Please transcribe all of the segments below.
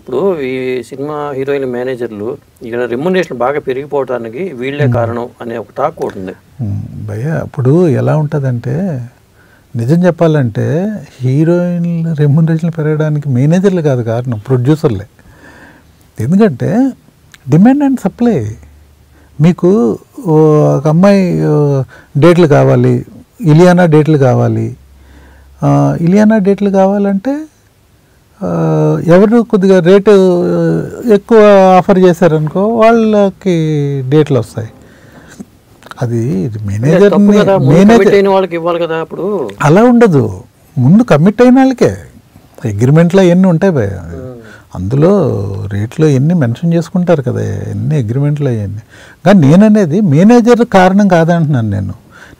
ఇప్పుడు ఈ cinema heroine మేనేజర్లు ఇక్కడ రెమ్యునరేషన్ బాగా పెరిగిపోవడానికి వీళ్ళే కారణం అనే ఒక టాక్ ఒకటి ఉంది భయ్య. ఇప్పుడు ఎలా ఉంటుందంటే నిజం చెప్పాలంటే హీరోయిన్లు రెమ్యునరేషన్లు పెరగడానికి మేనేజర్లు కాదు కారణం, ప్రొడ్యూసర్లే. ఎందుకంటే డిమాండ్ అండ్ సప్లై. మీకు ఒక అమ్మాయి డేట్లు కావాలి, ఇలియానా డేట్లు కావాలి. ఇలియానా డేట్లు కావాలంటే ఎవరు కొద్దిగా రేటు ఎక్కువ ఆఫర్ చేశారనుకో వాళ్ళకి డేట్లు వస్తాయి. అది మేనేజర్ వాళ్ళకి ఇవ్వాలి కదా. అప్పుడు అలా ఉండదు, ముందు కమిట్ అయిన వాళ్ళకే అగ్రిమెంట్లో ఎన్ని ఉంటాయి భయ, అందులో రేట్లో ఎన్ని మెన్షన్ చేసుకుంటారు కదా, ఎన్ని అగ్రిమెంట్లు అవన్నీ. కానీ నేననేది మేనేజర్ కారణం కాదంటున్నాను నేను.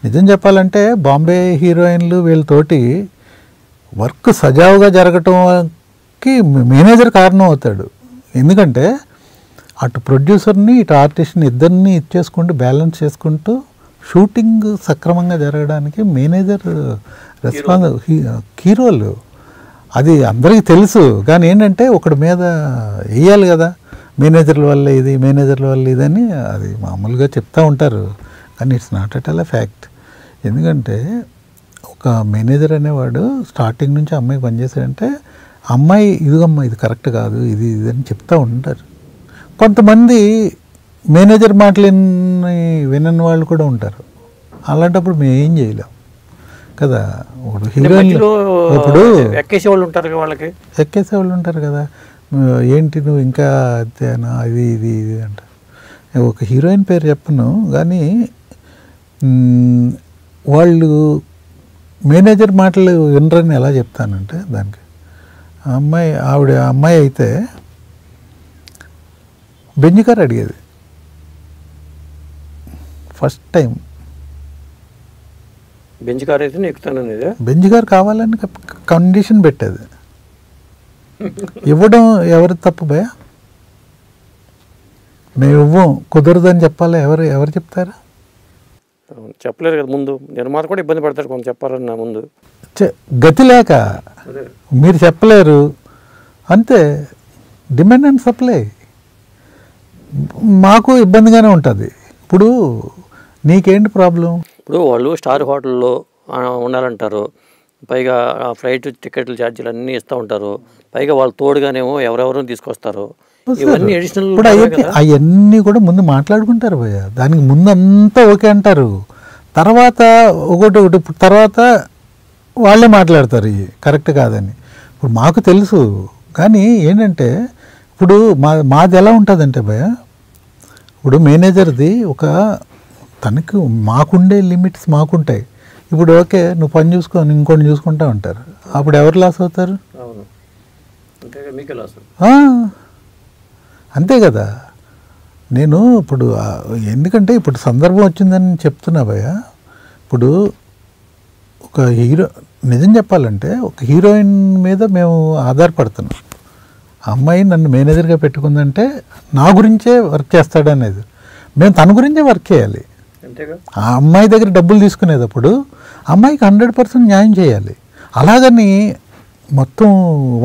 నిజం చెప్పాలంటే బాంబే హీరోయిన్లు వీళ్ళతోటి వర్క్ సజావుగా జరగటంకి మేనేజర్ కారణం అవుతాడు. ఎందుకంటే అటు ప్రొడ్యూసర్ని ఇటు ఆర్టిస్ట్ని ఇద్దరిని ఇచ్చేసుకుంటూ బ్యాలెన్స్ చేసుకుంటూ షూటింగ్ సక్రమంగా జరగడానికి మేనేజర్ హీరోలు. అది అందరికీ తెలుసు. కానీ ఏంటంటే ఒకటి మీద వేయాలి కదా, మేనేజర్ల వల్ల ఇది, మేనేజర్ల వల్ల ఇదని అది మామూలుగా చెప్తూ ఉంటారు. కానీ it's not at all fact. ఎందుకంటే ఒక మేనేజర్ అనేవాడు స్టార్టింగ్ నుంచి అమ్మాయికి పనిచేశాడంటే అమ్మాయి ఇదిగమ్మా ఇది కరెక్ట్ కాదు, ఇది ఇది అని చెప్తూ ఉంటారు. కొంతమంది మేనేజర్ మాటలు వినని వాళ్ళు కూడా ఉంటారు. అలాంటప్పుడు మేము ఏం చేయలేం కదా. ఇప్పుడు హీరోయిన్ ఇప్పుడు ఎక్కేసేవాళ్ళు ఉంటారు, వాళ్ళకి ఎక్కేసేవాళ్ళు ఉంటారు కదా. ఏంటి నువ్వు ఇంకా అంతేనా, అది ఇది ఇది అంటారు. ఒక హీరోయిన్ పేరు చెప్పను కానీ వాళ్ళు మేనేజర్ మాటలు వినరని ఎలా చెప్తానంటే దానికి అమ్మాయి అయితే బెంజ్ కార్ అడిగేది ఫస్ట్ టైం. బెంజ్ కార్ అయితే ఎక్కుతాననేది, బెంజ్ కార్ కావాలని కండిషన్ పెట్టేది. ఇవ్వడం ఎవరి తప్పు భయ? మేము ఇవ్వం, కుదరదని చెప్పాలి. ఎవరు చెప్తారా? చెప్పలేరు కదా. ముందు నిర్మాత కూడా ఇబ్బంది పడతారు కొంచెం చెప్పాలన్నా ముందు. గతి లేక మీరు చెప్పలేరు అంతే. డిమాండ్ అండ్ సప్లై మాకు ఇబ్బందిగానే ఉంటుంది. ఇప్పుడు నీకేంటి ప్రాబ్లం? ఇప్పుడు వాళ్ళు స్టార్ హోటల్లో ఉండాలంటారు, పైగా ఫ్లైట్ టికెట్లు ఛార్జీలు అన్నీ ఇస్తూ ఉంటారు, పైగా వాళ్ళు తోడుగానేమో ఎవరెవరో తీసుకొస్తారు. ఇవన్నీ అడిషనల్. ఇప్పుడు అవన్నీ కూడా ముందు మాట్లాడుకుంటారు భయ్య. దానికి ముందు అంతా ఓకే అంటారు, తర్వాత ఒకటి తర్వాత వాళ్ళే మాట్లాడతారు ఇవి కరెక్ట్ కాదని. ఇప్పుడు మాకు తెలుసు. కానీ ఏంటంటే ఇప్పుడు మాది ఎలా ఉంటుందంటే భయ్య, ఇప్పుడు మేనేజర్ది ఒక తనకు మాకుండే లిమిట్స్ మాకుంటాయి. ఇప్పుడు ఓకే నువ్వు పని చూసుకొని ఇంకోటి చూసుకుంటా ఉంటారు, అప్పుడు ఎవరు లాస్ అవుతారు? అంతే కదా. నేను ఇప్పుడు ఎందుకంటే ఇప్పుడు సందర్భం వచ్చిందని చెప్తున్నా భయ్య. ఇప్పుడు ఒక నిజం చెప్పాలంటే ఒక హీరోయిన్ మీద మేము ఆధారపడుతున్నాం. ఆ అమ్మాయి నన్ను మేనేజర్గా పెట్టుకుందంటే నా గురించే వర్క్ చేస్తాడనేది. మేము తన గురించే వర్క్ చేయాలి. ఆ అమ్మాయి దగ్గర డబ్బులు తీసుకునేటప్పుడు అమ్మాయికి 100% న్యాయం చేయాలి. అలాగని మొత్తం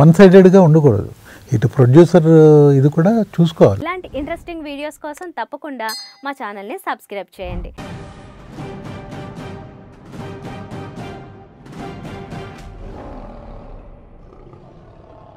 వన్ సైడెడ్గా ఉండకూడదు. ఇటు ప్రొడ్యూసర్ ఇది కూడా చూసుకోవాలి. ఇలాంటి ఇంట్రెస్టింగ్ వీడియోస్ కోసం తప్పకుండా మా ఛానల్ని సబ్స్క్రైబ్ చేయండి.